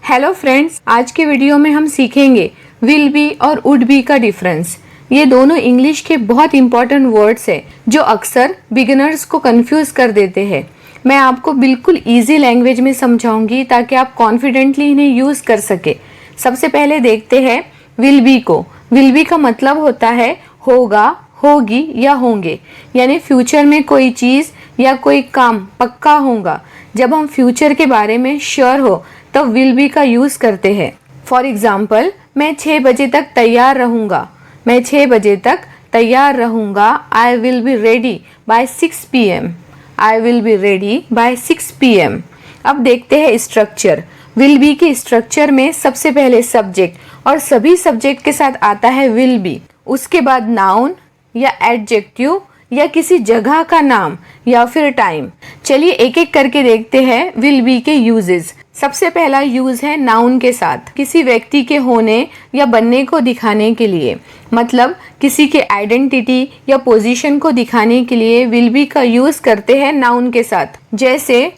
Hello friends, आज के video में हम सीखेंगे विल बी और वुड बी का डिफरेंस। ये दोनों इंग्लिश के बहुत इंपॉर्टेंट वर्ड्स हैं जो अक्सर बिगिनर्स को कंफ्यूज कर देते हैं। मैं आपको बिल्कुल इजी लैंग्वेज में समझाऊंगी ताकि आप कॉन्फिडेंटली इन्हें यूज कर सके। सबसे पहले देखते हैं विल बी को। विल बी का मतलब होता है होगा, होगी या होंगे, यानी फ्यूचर में कोई चीज़ या कोई काम पक्का होगा। जब हम फ्यूचर के बारे में श्योर हो तब विल बी का यूज़ करते हैं। फॉर एग्जाम्पल, मैं 6 बजे तक तैयार रहूँगा। मैं 6 बजे तक तैयार रहूँगा। I will be ready bye 6 PM। I will be ready bye 6 PM। अब देखते हैं स्ट्रक्चर। विल बी के स्ट्रक्चर में सबसे पहले सब्जेक्ट और सभी सब्जेक्ट के साथ आता है विल बी। उसके बाद नाउन या एडजेक्टिव या किसी जगह का नाम या फिर टाइम। चलिए एक एक करके देखते हैं विल बी के यूजेस। सबसे पहला यूज है नाउन के साथ, किसी व्यक्ति के होने या बनने को दिखाने के लिए, मतलब किसी के आइडेंटिटी या पोजीशन को दिखाने के लिए विल बी का यूज करते हैं नाउन के साथ। जैसे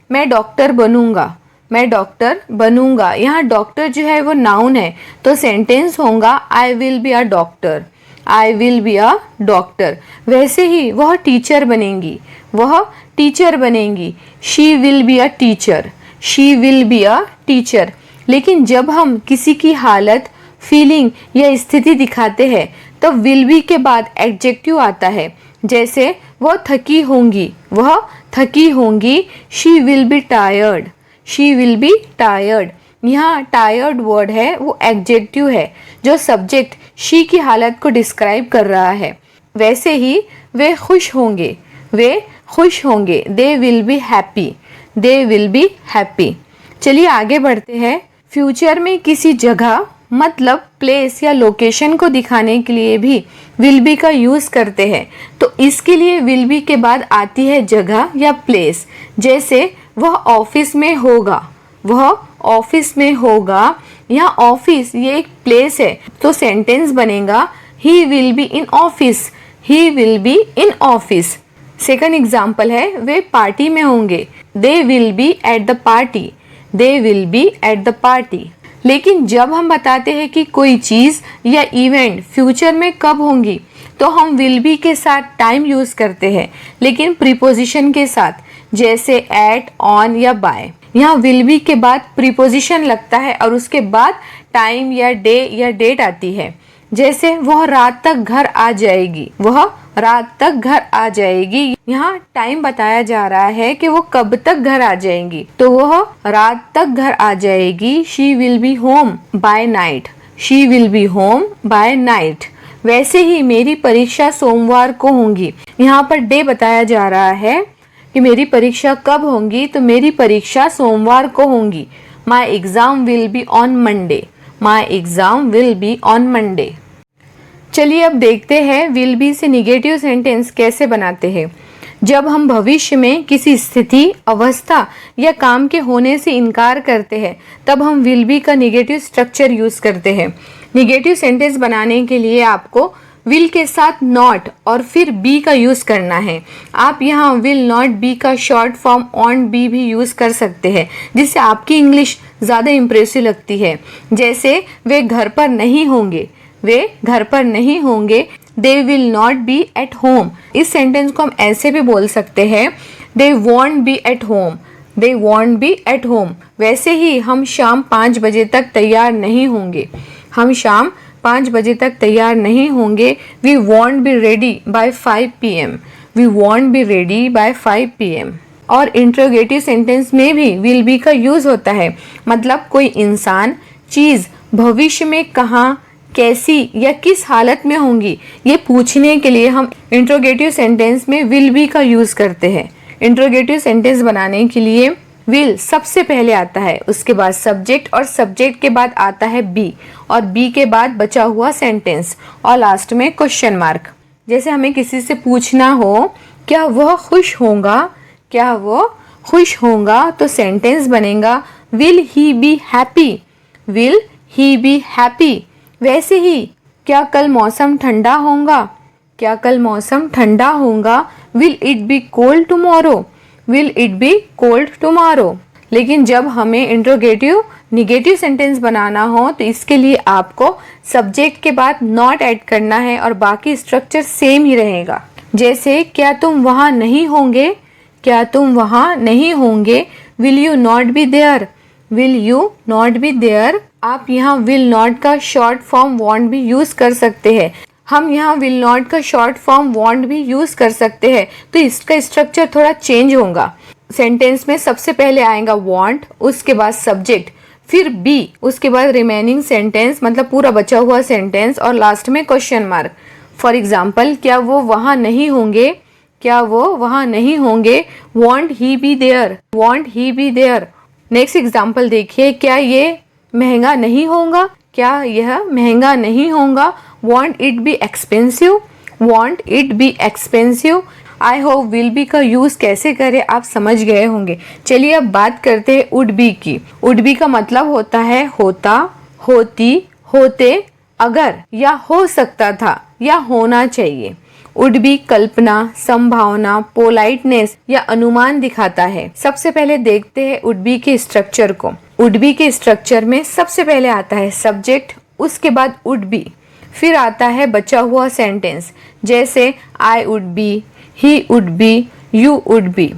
मैं डॉक्टर बनूंगा, मैं डॉक्टर बनूंगा। यहाँ डॉक्टर जो है वो नाउन है, तो सेंटेंस होगा I will be a doctor. I will be a doctor. वैसे ही वह टीचर बनेंगी, वह टीचर बनेंगी। She will be a teacher. She will be a teacher. लेकिन जब हम किसी की हालत, फीलिंग या स्थिति दिखाते हैं तब विल बी के बाद एडजेक्टिव आता है। जैसे वह थकी होंगी, वह थकी होंगी। She will be tired. She will be tired. यहाँ टायर्ड वर्ड है वो एडजेक्टिव है जो सब्जेक्ट शी की हालत को डिस्क्राइब कर रहा है। वैसे ही वे खुश होंगे, वे खुश होंगे। They will be happy. They will be happy. चलिए आगे बढ़ते हैं। फ्यूचर में किसी जगह मतलब प्लेस या लोकेशन को दिखाने के लिए भी विल बी का यूज़ करते हैं। तो इसके लिए विल बी के बाद आती है जगह या प्लेस। जैसे वह ऑफिस में होगा, वह ऑफिस में होगा। यहाँ ऑफिस ये एक प्लेस है, तो सेंटेंस बनेगा he will be in office. He will be in office. Second example है वे पार्टी में होंगे। They will be at the party. They will be at the party. लेकिन जब हम बताते हैं कि कोई चीज़ या इवेंट फ्यूचर में कब होंगी तो हम विल बी के साथ टाइम यूज़ करते हैं, लेकिन प्रीपोजिशन के साथ, जैसे एट, ऑन या बाय। यहाँ विल बी के बाद प्रीपोजिशन लगता है और उसके बाद टाइम या डे या डेट आती है। जैसे वह रात तक घर आ जाएगी, वह रात तक घर आ जाएगी। यहाँ टाइम बताया जा रहा है कि वो कब तक घर आ जाएंगी, तो वह रात तक घर आ जाएगी। She will be home by night. She will be home by night. वैसे ही मेरी परीक्षा सोमवार को होंगी। यहाँ पर डे बताया जा रहा है कि मेरी परीक्षा कब होंगी, तो मेरी परीक्षा सोमवार को होंगी। My exam will be on Monday. My exam will be on Monday. चलिए अब देखते हैं विल बी से निगेटिव सेंटेंस कैसे बनाते हैं। जब हम भविष्य में किसी स्थिति, अवस्था या काम के होने से इनकार करते हैं तब हम विल बी का निगेटिव स्ट्रक्चर यूज करते हैं। निगेटिव सेंटेंस बनाने के लिए आपको विल के साथ नॉट और फिर बी का यूज करना है। आप यहाँ विल नॉट बी का शॉर्ट फॉर्म ऑन बी भी यूज कर सकते हैं, जिससे आपकी इंग्लिश ज़्यादा इम्प्रेसिव लगती है। जैसे वे घर पर नहीं होंगे, वे घर पर नहीं होंगे। They will not be at home. इस सेंटेंस को हम ऐसे भी बोल सकते हैं, they won't be at home. They won't be at home. वैसे ही हम शाम 5 बजे तक तैयार नहीं होंगे। हम शाम 5 बजे तक तैयार नहीं होंगे। We won't be ready by 5 PM। We won't be ready by 5 PM। और इंट्रोगेटिव सेंटेंस में भी विल बी का यूज होता है, मतलब कोई इंसान, चीज़ भविष्य में कहाँ, कैसी या किस हालत में होंगी, ये पूछने के लिए हम इंट्रोगेटिव सेंटेंस में विल बी का यूज करते हैं। इंट्रोगेटिव सेंटेंस बनाने के लिए विल सबसे पहले आता है, उसके बाद सब्जेक्ट और सब्जेक्ट के बाद आता है बी और बी के बाद बचा हुआ सेंटेंस और लास्ट में क्वेश्चन मार्क। जैसे हमें किसी से पूछना हो क्या वह खुश होगा, क्या वह खुश होगा, तो सेंटेंस बनेगा will he be happy. Will he be happy. वैसे ही क्या कल मौसम ठंडा होगा, क्या कल मौसम ठंडा होगा। Will it be cold tomorrow. Will it be cold tomorrow. लेकिन जब हमें इंट्रोगेटिव निगेटिव सेंटेंस बनाना हो तो इसके लिए आपको सब्जेक्ट के बाद नॉट ऐड करना है और बाकी स्ट्रक्चर सेम ही रहेगा। जैसे क्या तुम वहाँ नहीं होंगे, क्या तुम वहाँ नहीं होंगे, will you not be there, will you not be there. आप यहाँ विल नॉट का शॉर्ट फॉर्म वॉन्ट भी यूज कर सकते हैं। हम यहाँ विल नॉट का शॉर्ट फॉर्म वॉन्ट भी यूज कर सकते हैं, तो इसका स्ट्रक्चर थोड़ा चेंज होगा। सेंटेंस में सबसे पहले आएगा वॉन्ट, उसके बाद सब्जेक्ट, फिर बी, उसके बाद रिमेनिंग सेंटेंस मतलब पूरा बचा हुआ सेंटेंस और लास्ट में क्वेश्चन मार्क। फॉर एग्जाम्पल, क्या वो वहाँ नहीं होंगे, क्या वो वहाँ नहीं होंगे, won't he be there, won't he be there. Next example देखिए, क्या ये महंगा नहीं होगा, क्या यह महंगा नहीं होगा, want it be expensive, want it be expensive. I hope will be का यूज कैसे करें आप समझ गए होंगे। चलिए अब बात करते हैं वुड बी की। वुड बी का मतलब होता है होता, होती, होते, अगर या हो सकता था या होना चाहिए। वुड बी कल्पना, संभावना, पोलाइटनेस या अनुमान दिखाता है। सबसे पहले देखते हैं वुड बी के स्ट्रक्चर को। वुड बी के स्ट्रक्चर में सबसे पहले आता है सब्जेक्ट, उसके बाद वुड बी, फिर आता है बचा हुआ सेंटेंस जैसे I would be, he would B, you would be.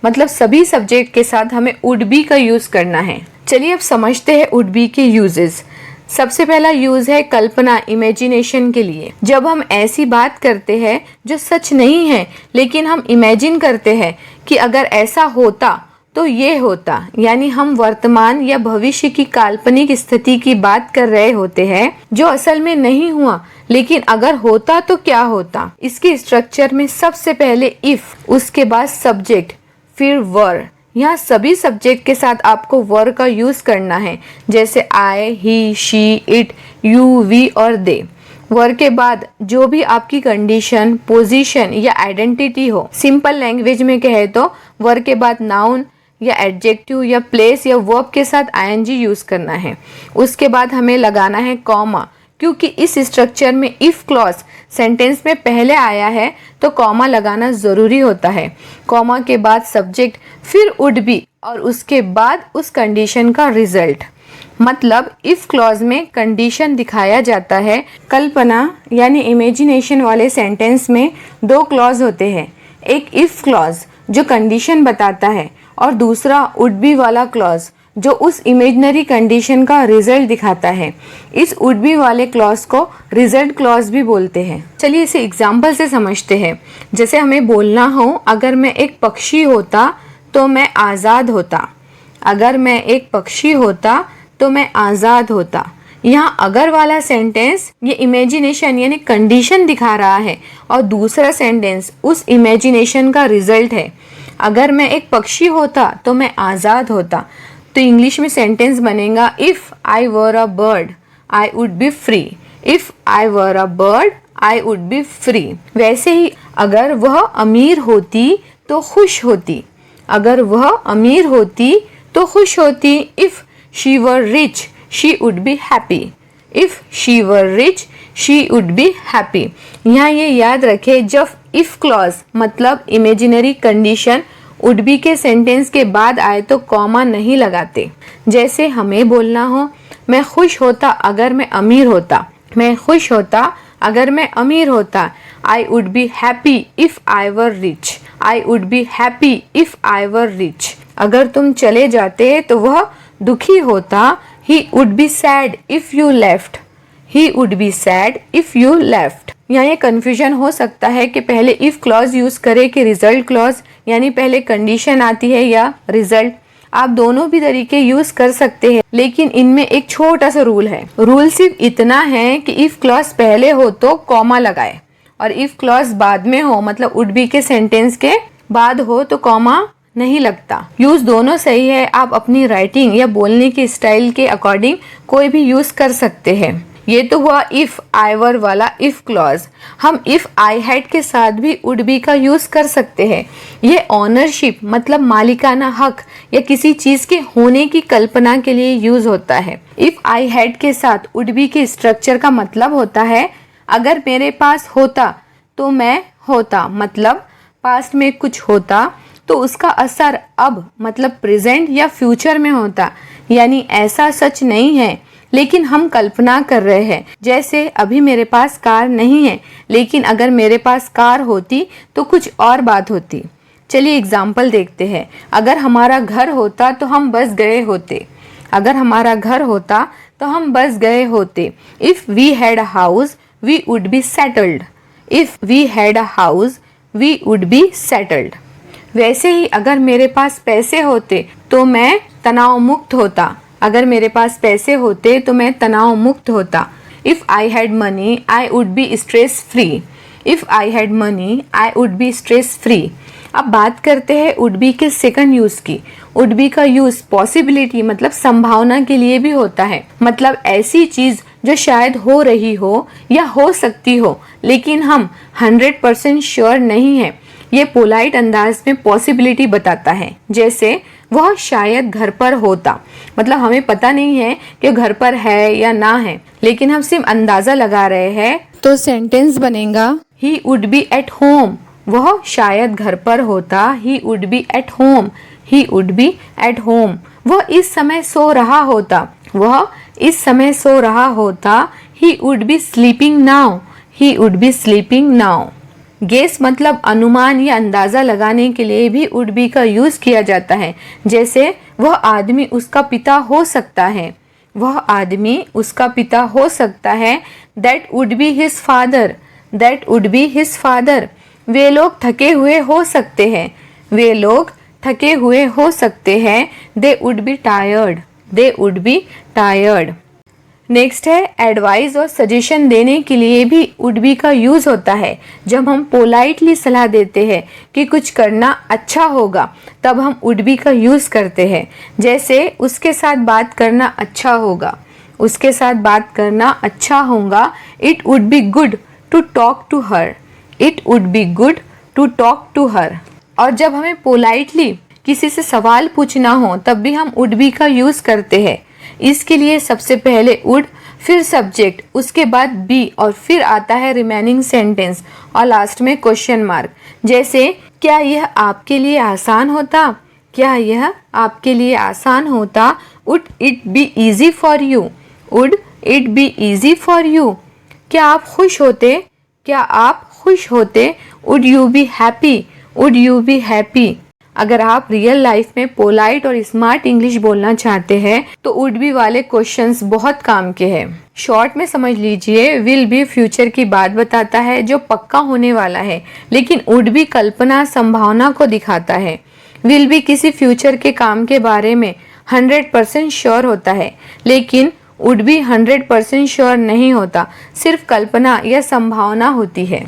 मतलब सभी सब्जेक्ट के साथ हमें वुड बी का यूज करना है। चलिए अब समझते हैं वुड बी के यूजेस। सबसे पहला यूज है कल्पना, इमेजिनेशन के लिए। जब हम ऐसी बात करते हैं जो सच नहीं है लेकिन हम इमेजिन करते हैं कि अगर ऐसा होता तो ये होता, यानी हम वर्तमान या भविष्य की काल्पनिक स्थिति की बात कर रहे होते हैं जो असल में नहीं हुआ, लेकिन अगर होता तो क्या होता। इसके स्ट्रक्चर में सबसे पहले इफ, उसके बाद सब्जेक्ट, फिर वर। यहाँ सभी सब्जेक्ट के साथ आपको वर का यूज करना है जैसे आई, ही, शी, इट, यू, वी और दे। वर के बाद जो भी आपकी कंडीशन, पोजीशन या आइडेंटिटी हो। सिंपल लैंग्वेज में कहे तो वर के बाद नाउन या एडजेक्टिव या प्लेस या वर्ब के साथ आईएनजी यूज करना है। उसके बाद हमें लगाना है कॉमा, क्योंकि इस स्ट्रक्चर में इफ क्लॉज सेंटेंस में पहले आया है तो कॉमा लगाना जरूरी होता है। कॉमा के बाद सब्जेक्ट, फिर वुड बी और उसके बाद उस कंडीशन का रिजल्ट। मतलब इफ क्लॉज में कंडीशन दिखाया जाता है। कल्पना यानी इमेजिनेशन वाले सेंटेंस में दो क्लॉज होते हैं, एक इफ क्लॉज जो कंडीशन बताता है और दूसरा वुड बी वाला क्लॉज जो उस इमेजिनरी कंडीशन का रिजल्ट दिखाता है। इस वुड बी वाले क्लॉज को रिजल्ट क्लॉज भी बोलते हैं। चलिए इसे एग्जाम्पल से समझते हैं। जैसे हमें बोलना हो, अगर मैं एक पक्षी होता तो मैं आज़ाद होता, अगर मैं एक पक्षी होता तो मैं आज़ाद होता। यहाँ अगर वाला सेंटेंस ये इमेजिनेशन यानी कंडीशन दिखा रहा है और दूसरा सेंटेंस उस इमेजिनेशन का रिजल्ट है। अगर मैं एक पक्षी होता तो मैं आज़ाद होता, तो इंग्लिश में सेंटेंस बनेगा if I were a bird I would be free, if I were a bird I would be free. वैसे ही अगर वह अमीर होती तो खुश होती, अगर वह अमीर होती तो खुश होती। If she were rich she would be happy, if she were rich she would be happy. यहाँ ये याद रखें, जब इफ क्लॉज मतलब इमेजिनरी कंडीशन वुड बी के सेंटेंस के बाद आए तो कॉमा नहीं लगाते। जैसे हमें बोलना हो, मैं खुश होता अगर मैं अमीर होता, मैं खुश होता अगर मैं अमीर होता। I would be happy if I were rich, I would be happy if I were rich. अगर तुम चले जाते तो वह दुखी होता, he would be sad if you left, he would be sad if you left. यहाँ ये कंफ्यूजन हो सकता है कि पहले इफ क्लॉज यूज करें कि रिजल्ट क्लॉज, यानी पहले कंडीशन आती है या रिजल्ट। आप दोनों भी तरीके यूज कर सकते हैं, लेकिन इनमें एक छोटा सा रूल है। रूल सिर्फ इतना है कि इफ क्लॉज पहले हो तो कॉमा लगाए और इफ क्लॉज बाद में हो मतलब वुड बी के सेंटेंस के बाद हो तो कॉमा नहीं लगता। यूज दोनों सही है, आप अपनी राइटिंग या बोलने की स्टाइल के अकॉर्डिंग कोई भी यूज कर सकते हैं। ये तो हुआ इफ आई वर वाला इफ क्लॉज। हम इफ आई हैड के साथ भी वुड बी का यूज कर सकते हैं। ये ऑनरशिप मतलब मालिकाना हक या किसी चीज के होने की कल्पना के लिए यूज होता है। इफ आई हैड के साथ वुड बी के स्ट्रक्चर का मतलब होता है अगर मेरे पास होता तो मैं होता, मतलब पास्ट में कुछ होता तो उसका असर अब मतलब प्रेजेंट या फ्यूचर में होता। यानी ऐसा सच नहीं है, लेकिन हम कल्पना कर रहे हैं। जैसे अभी मेरे पास कार नहीं है, लेकिन अगर मेरे पास कार होती तो कुछ और बात होती। चलिए एग्जाम्पल देखते हैं। अगर हमारा घर होता तो हम बस गए होते। अगर हमारा घर होता तो हम बस गए होते। If we had a house we would be settled. If we had a house we would be settled. वैसे ही अगर मेरे पास पैसे होते तो मैं तनाव मुक्त होता। अगर मेरे पास पैसे होते तो मैं तनाव मुक्त होता। If I had money I would be stress free. If I had money I would be stress free. अब बात करते हैं वुड बी के सेकंड यूज की। वुड बी का यूज पॉसिबिलिटी मतलब संभावना के लिए भी होता है। मतलब ऐसी चीज जो शायद हो रही हो या हो सकती हो, लेकिन हम 100% श्योर नहीं है। ये पोलाइट अंदाज में पॉसिबिलिटी बताता है। जैसे वह शायद घर पर होता, मतलब हमें पता नहीं है कि घर पर है या ना है, लेकिन हम सिर्फ अंदाजा लगा रहे हैं। तो सेंटेंस बनेगा ही वुड बी एट होम। वह शायद घर पर होता। He would B at home. He would B at home. वह इस समय सो रहा होता। वह इस समय सो रहा होता। He would be sleeping now. He would be sleeping now. Guess मतलब अनुमान या अंदाजा लगाने के लिए भी वुड बी का यूज किया जाता है। जैसे वह आदमी उसका पिता हो सकता है। वह आदमी उसका पिता हो सकता है। That would be his father. That would be his father. वे लोग थके हुए हो सकते हैं। वे लोग थके हुए हो सकते हैं। They would be tired. They would be tired. Next है एडवाइस और सजेशन देने के लिए भी वुड बी का यूज होता है। जब हम पोलाइटली सलाह देते हैं कि कुछ करना अच्छा होगा, तब हम वुड बी का यूज करते हैं। जैसे उसके साथ बात करना अच्छा होगा। उसके साथ बात करना अच्छा होगा। It would be good to talk to her. It would be good to talk to her. और जब हमें पोलाइटली किसी से सवाल पूछना हो, तब भी हम वुड बी का यूज करते हैं। इसके लिए सबसे पहले वुड, फिर सब्जेक्ट, उसके बाद बी और फिर आता है रिमेनिंग सेंटेंस और लास्ट में क्वेश्चन मार्क। जैसे क्या यह आपके लिए आसान होता? क्या यह आपके लिए आसान होता? Would it be easy for you? Would it be easy for you? क्या आप खुश होते? क्या आप खुश होते? Would you be happy? Would you be happy? अगर आप रियल लाइफ में पोलाइट और स्मार्ट इंग्लिश बोलना चाहते हैं तो वुड बी वाले क्वेश्चंस बहुत काम के हैं। शॉर्ट में समझ लीजिए, विल बी फ्यूचर की बात बताता है जो पक्का होने वाला है, लेकिन वुड बी कल्पना संभावना को दिखाता है। विल बी किसी फ्यूचर के काम के बारे में 100% श्योर होता है, लेकिन वुड बी 100% श्योर नहीं होता, सिर्फ कल्पना या संभावना होती है।